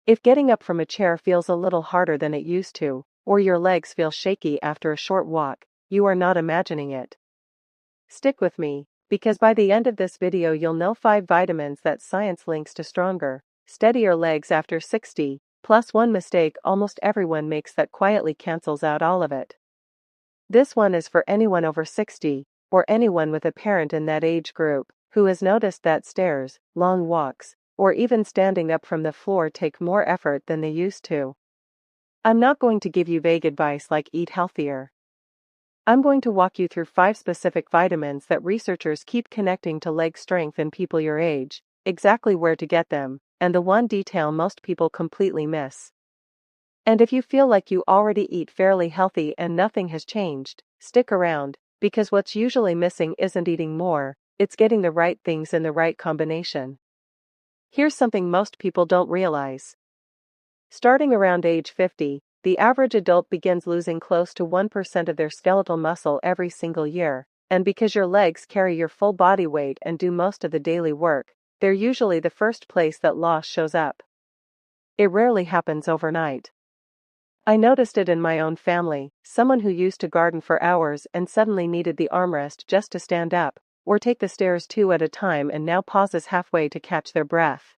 If getting up from a chair feels a little harder than it used to, or your legs feel shaky after a short walk, you are not imagining it. Stick with me, because by the end of this video you'll know 5 vitamins that science links to stronger, steadier legs after 60, plus one mistake almost everyone makes that quietly cancels out all of it. This one is for anyone over 60, or anyone with a parent in that age group, who has noticed that stairs, long walks, or even standing up from the floor take more effort than they used to. I'm not going to give you vague advice like eat healthier. I'm going to walk you through 5 specific vitamins that researchers keep connecting to leg strength in people your age, exactly where to get them, and the one detail most people completely miss. And if you feel like you already eat fairly healthy and nothing has changed, stick around, because what's usually missing isn't eating more, it's getting the right things in the right combination. Here's something most people don't realize. Starting around age 50, the average adult begins losing close to 1% of their skeletal muscle every single year, and because your legs carry your full body weight and do most of the daily work, they're usually the first place that loss shows up. It rarely happens overnight. I noticed it in my own family, someone who used to garden for hours and suddenly needed the armrest just to stand up, or take the stairs 2 at a time and now pauses halfway to catch their breath.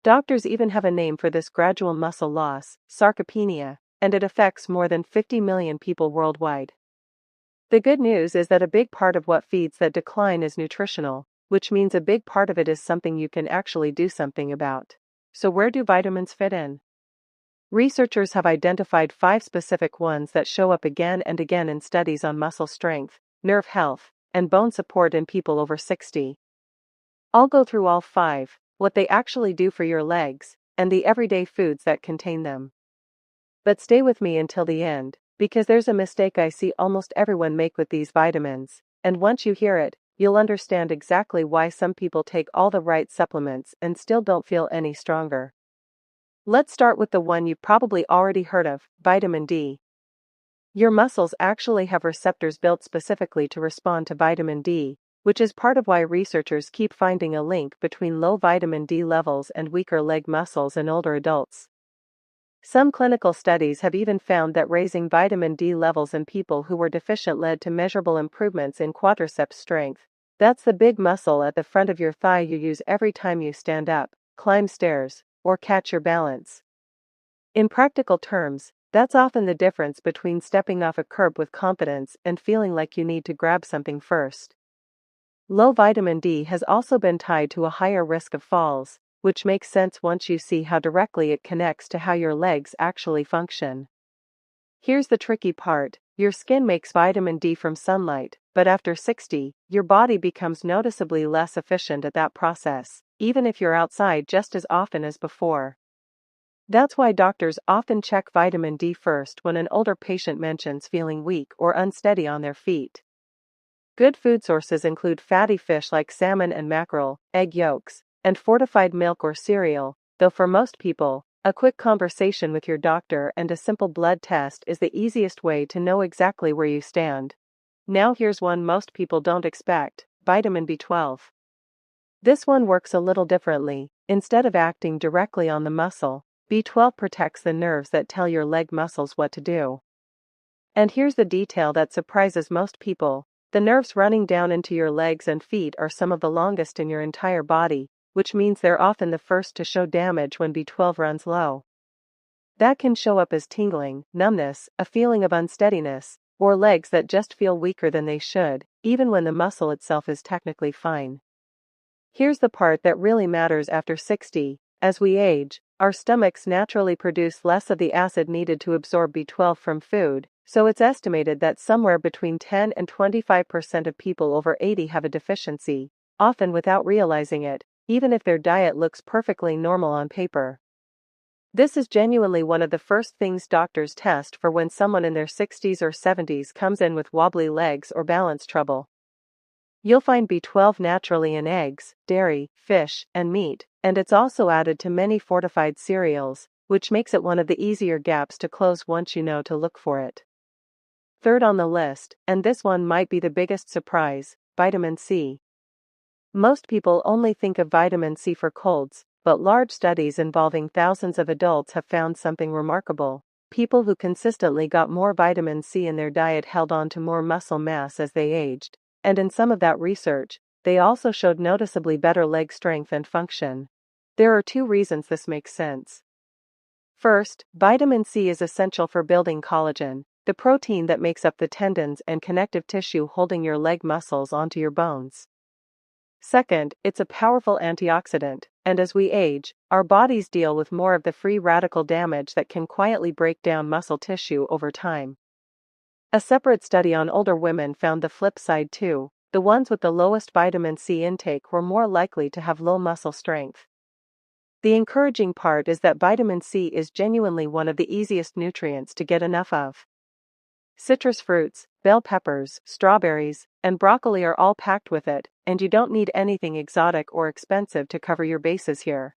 Doctors even have a name for this gradual muscle loss, sarcopenia, and it affects more than 50 million people worldwide. The good news is that a big part of what feeds that decline is nutritional, which means a big part of it is something you can actually do something about. So where do vitamins fit in? Researchers have identified 5 specific ones that show up again and again in studies on muscle strength, nerve health, and bone support in people over 60. I'll go through all 5, what they actually do for your legs, and the everyday foods that contain them. But stay with me until the end, because there's a mistake I see almost everyone make with these vitamins, and once you hear it, you'll understand exactly why some people take all the right supplements and still don't feel any stronger. Let's start with the one you've probably already heard of, vitamin D. Your muscles actually have receptors built specifically to respond to vitamin D, which is part of why researchers keep finding a link between low vitamin D levels and weaker leg muscles in older adults. Some clinical studies have even found that raising vitamin D levels in people who were deficient led to measurable improvements in quadriceps strength. That's the big muscle at the front of your thigh you use every time you stand up, climb stairs, or catch your balance. In practical terms, that's often the difference between stepping off a curb with confidence and feeling like you need to grab something first. Low vitamin D has also been tied to a higher risk of falls, which makes sense once you see how directly it connects to how your legs actually function. Here's the tricky part: your skin makes vitamin D from sunlight, but after 60, your body becomes noticeably less efficient at that process, even if you're outside just as often as before. That's why doctors often check vitamin D first when an older patient mentions feeling weak or unsteady on their feet. Good food sources include fatty fish like salmon and mackerel, egg yolks, and fortified milk or cereal, though for most people, a quick conversation with your doctor and a simple blood test is the easiest way to know exactly where you stand. Now here's one most people don't expect: vitamin B12. This one works a little differently. Instead of acting directly on the muscle, B12 protects the nerves that tell your leg muscles what to do. And here's the detail that surprises most people: the nerves running down into your legs and feet are some of the longest in your entire body, which means they're often the first to show damage when B12 runs low. That can show up as tingling, numbness, a feeling of unsteadiness, or legs that just feel weaker than they should, even when the muscle itself is technically fine. Here's the part that really matters after 60. As we age, our stomachs naturally produce less of the acid needed to absorb B12 from food, so it's estimated that somewhere between 10 and 25% of people over 80 have a deficiency, often without realizing it, even if their diet looks perfectly normal on paper. This is genuinely one of the first things doctors test for when someone in their 60s or 70s comes in with wobbly legs or balance trouble. You'll find B12 naturally in eggs, dairy, fish, and meat, and it's also added to many fortified cereals, which makes it one of the easier gaps to close once you know to look for it. Third on the list, and this one might be the biggest surprise, vitamin C. Most people only think of vitamin C for colds, but large studies involving thousands of adults have found something remarkable. People who consistently got more vitamin C in their diet held on to more muscle mass as they aged, and in some of that research, they also showed noticeably better leg strength and function. There are 2 reasons this makes sense. First, vitamin C is essential for building collagen, the protein that makes up the tendons and connective tissue holding your leg muscles onto your bones. Second, it's a powerful antioxidant, and as we age, our bodies deal with more of the free radical damage that can quietly break down muscle tissue over time. A separate study on older women found the flip side too. The ones with the lowest vitamin C intake were more likely to have low muscle strength. The encouraging part is that vitamin C is genuinely one of the easiest nutrients to get enough of. Citrus fruits, bell peppers, strawberries, and broccoli are all packed with it, and you don't need anything exotic or expensive to cover your bases here.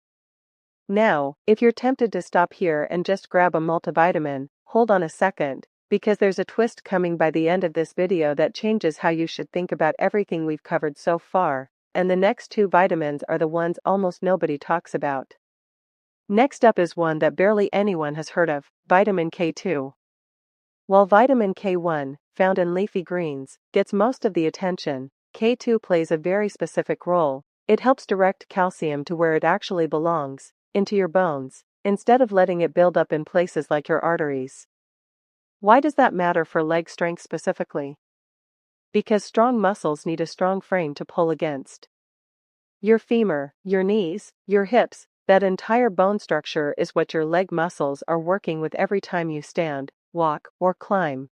Now, if you're tempted to stop here and just grab a multivitamin, hold on a second, because there's a twist coming by the end of this video that changes how you should think about everything we've covered so far, and the next 2 vitamins are the ones almost nobody talks about. Next up is one that barely anyone has heard of, vitamin K2. While vitamin K1, found in leafy greens, gets most of the attention, K2 plays a very specific role. It helps direct calcium to where it actually belongs, into your bones, instead of letting it build up in places like your arteries. Why does that matter for leg strength specifically? Because strong muscles need a strong frame to pull against. Your femur, your knees, your hips, that entire bone structure is what your leg muscles are working with every time you stand, walk, or climb.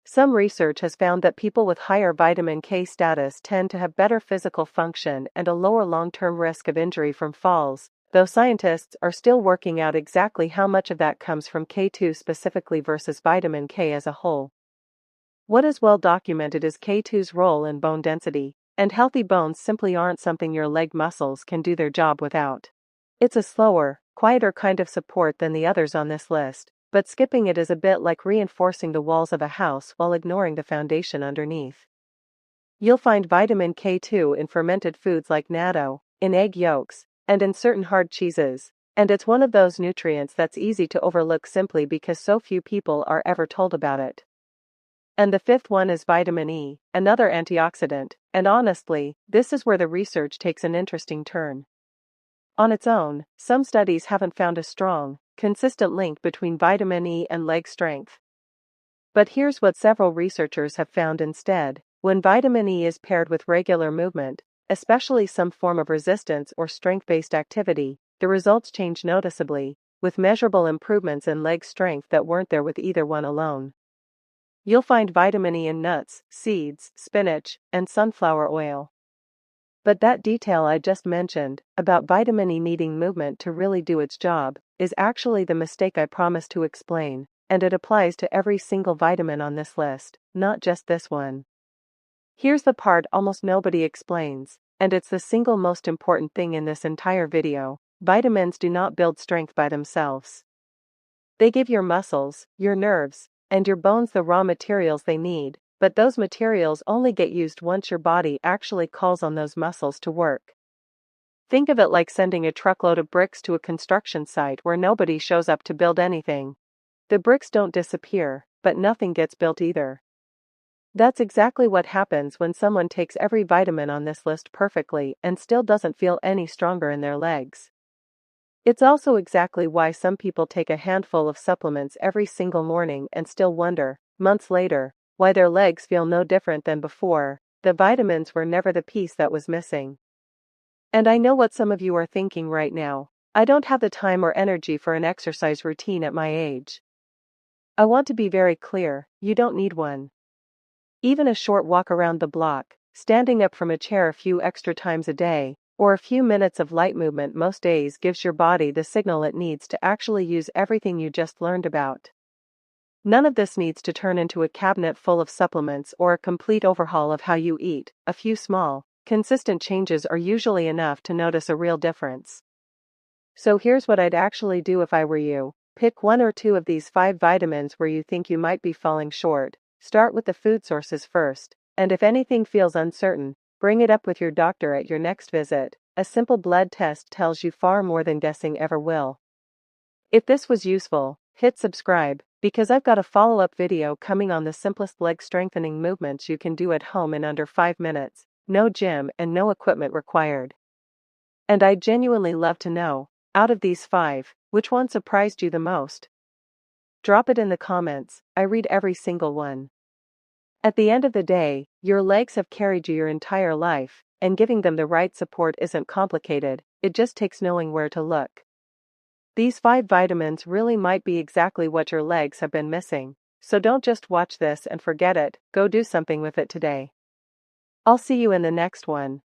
Some research has found that people with higher vitamin K status tend to have better physical function and a lower long-term risk of injury from falls, though scientists are still working out exactly how much of that comes from K2 specifically versus vitamin K as a whole. What is well documented is K2's role in bone density, and healthy bones simply aren't something your leg muscles can do their job without. It's a slower, quieter kind of support than the others on this list, but skipping it is a bit like reinforcing the walls of a house while ignoring the foundation underneath. You'll find vitamin K2 in fermented foods like natto, in egg yolks, and in certain hard cheeses, and it's one of those nutrients that's easy to overlook simply because so few people are ever told about it. And the 5th one is vitamin E, another antioxidant, and honestly, this is where the research takes an interesting turn. On its own, some studies haven't found a strong, consistent link between vitamin E and leg strength. But here's what several researchers have found instead. When vitamin E is paired with regular movement, especially some form of resistance or strength-based activity, the results change noticeably, with measurable improvements in leg strength that weren't there with either one alone. You'll find vitamin E in nuts, seeds, spinach, and sunflower oil. But that detail I just mentioned, about vitamin E needing movement to really do its job, is actually the mistake I promised to explain, and it applies to every single vitamin on this list, not just this one. Here's the part almost nobody explains, and it's the single most important thing in this entire video. Vitamins do not build strength by themselves. They give your muscles, your nerves, and your bones the raw materials they need, but those materials only get used once your body actually calls on those muscles to work. Think of it like sending a truckload of bricks to a construction site where nobody shows up to build anything. The bricks don't disappear, but nothing gets built either. That's exactly what happens when someone takes every vitamin on this list perfectly and still doesn't feel any stronger in their legs. It's also exactly why some people take a handful of supplements every single morning and still wonder, months later, why their legs feel no different than before. The vitamins were never the piece that was missing. And I know what some of you are thinking right now. I don't have the time or energy for an exercise routine at my age. I want to be very clear, you don't need one. Even a short walk around the block, standing up from a chair a few extra times a day, or a few minutes of light movement most days gives your body the signal it needs to actually use everything you just learned about. None of this needs to turn into a cabinet full of supplements or a complete overhaul of how you eat. A few small, consistent changes are usually enough to notice a real difference. So here's what I'd actually do if I were you. Pick 1 or 2 of these 5 vitamins where you think you might be falling short. Start with the food sources first, and if anything feels uncertain, bring it up with your doctor at your next visit. a simple blood test tells you far more than guessing ever will. If this was useful, hit subscribe, because I've got a follow-up video coming on the simplest leg strengthening movements you can do at home in under 5 minutes, no gym and no equipment required. And I'd genuinely love to know, out of these 5, which one surprised you the most? Drop it in the comments, I read every single one. At the end of the day, your legs have carried you your entire life, and giving them the right support isn't complicated, it just takes knowing where to look. These 5 vitamins really might be exactly what your legs have been missing, so don't just watch this and forget it, go do something with it today. I'll see you in the next one.